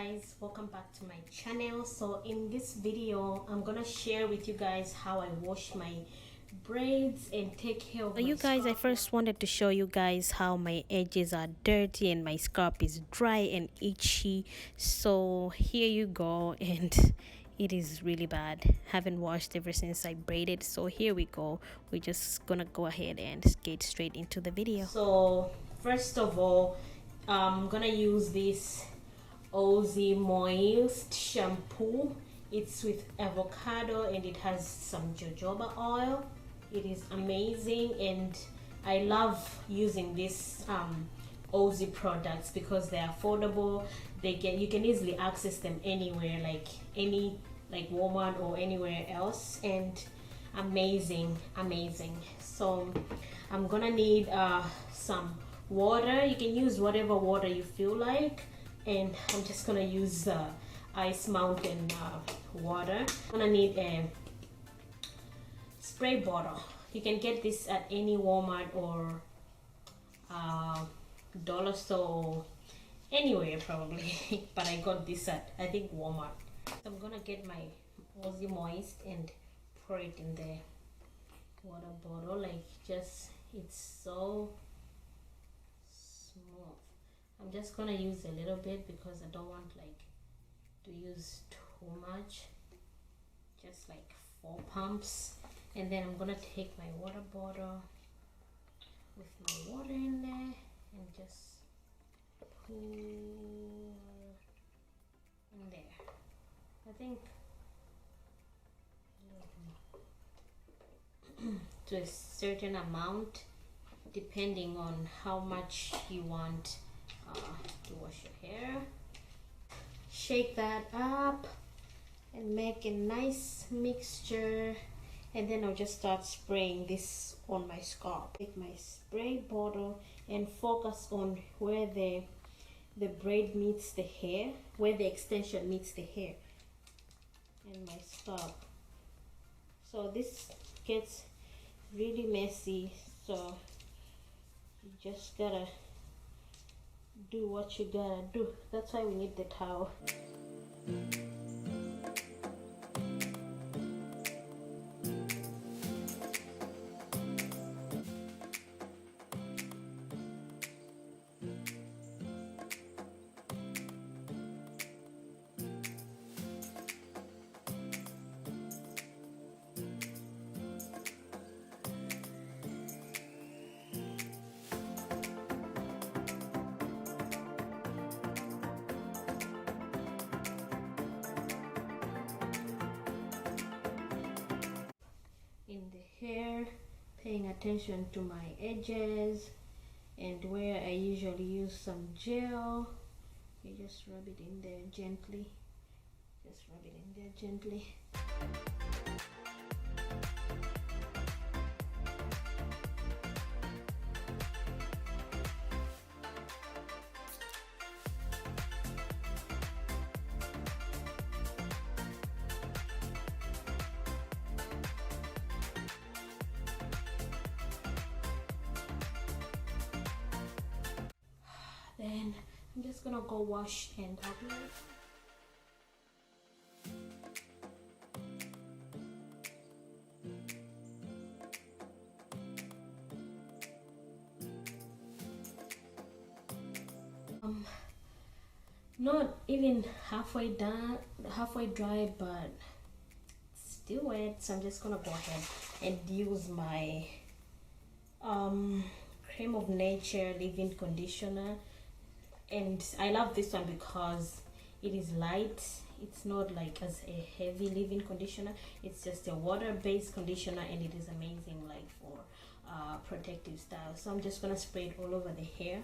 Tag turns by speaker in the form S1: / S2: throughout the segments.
S1: guys, welcome back to my channel. So in this video I'm gonna share with you guys how I wash my braids and take care of my scalp. I first wanted to show you guys how my edges are dirty and my scalp is dry and itchy. So here you go, and it is really bad. Haven't washed ever since I braided. So here we go. We're just gonna go ahead and get straight into the video. So first of all, I'm gonna use this Aussie moist shampoo. It's with avocado and it has some jojoba oil. It is amazing, and I love using this Aussie products because they're affordable. You can easily access them anywhere, like Walmart or anywhere else, and amazing. So I'm gonna need some water. You can use whatever water you feel like, and I'm just gonna use Ice Mountain water. I'm gonna need a spray bottle. You can get this at any Walmart or dollar store, anywhere probably. But I got this at, I think, Walmart. So I'm gonna get my Aussie Moist and pour it in the water bottle. Like, just, it's so smooth. I'm just gonna use a little bit because I don't want to use too much, just like 4 pumps. And then I'm gonna take my water bottle with my water in there and just pour in there. I think to a certain amount, depending on how much you want to wash your hair. Shake that up and make a nice mixture, and then I'll just start spraying this on my scalp. Take my spray bottle and focus on where the braid meets the hair, where the extension meets the hair and my scalp. So this gets really messy, so you just gotta do what you gotta do. That's why we need the towel. In the hair, paying attention to my edges, and where I usually use some gel, you just rub it in there gently. Just rub it in there gently. Then I'm just gonna go wash and I'll be right back. Not even halfway dry, but still wet. So I'm just gonna go ahead and use my Cream of Nature leave-in conditioner. And I love this one because it is light. It's not like as a heavy leave-in conditioner. It's just a water-based conditioner, and it is amazing, like for protective style. So I'm just gonna spray it all over the hair.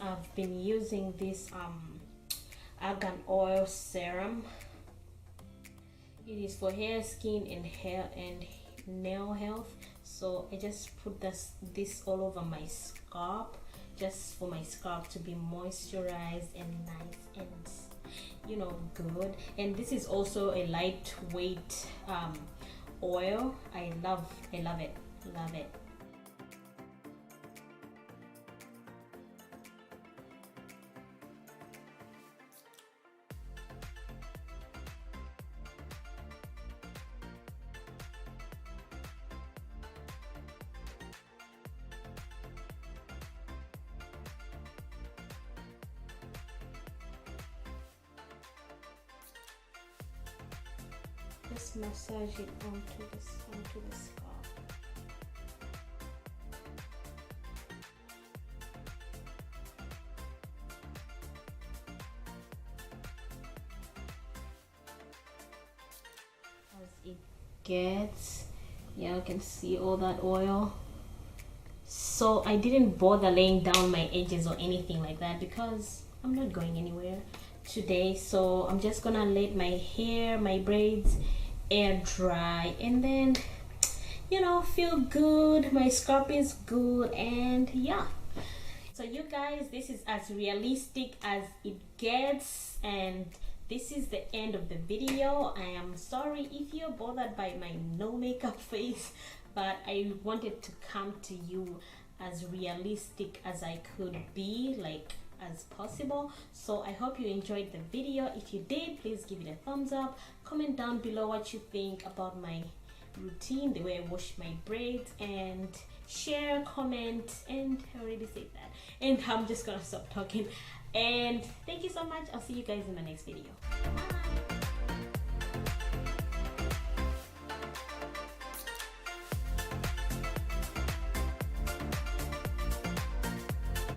S1: I've been using this argan oil serum. It is for hair, skin, and nail health. So I just put this all over my scalp, just for my scalp to be moisturized and nice and, you know, good. And this is also a lightweight oil. I love it, love it. Just massage it onto the scalp. As it gets, yeah, you can see all that oil. So I didn't bother laying down my edges or anything like that because I'm not going anywhere today. So I'm just gonna let my hair, my braids air dry, and then, you know, feel good. My scalp is good, and yeah. So you guys, this is as realistic as it gets, and this is the end of the video. I am sorry if you're bothered by my no makeup face, but I wanted to come to you as realistic as I could be, like as possible. So I hope you enjoyed the video. If you did, please give it a thumbs up. Comment down below what you think about my routine, the way I wash my braids, and share, comment, and I already said that. And I'm just gonna stop talking. And thank you so much. I'll see you guys in the next video. Bye.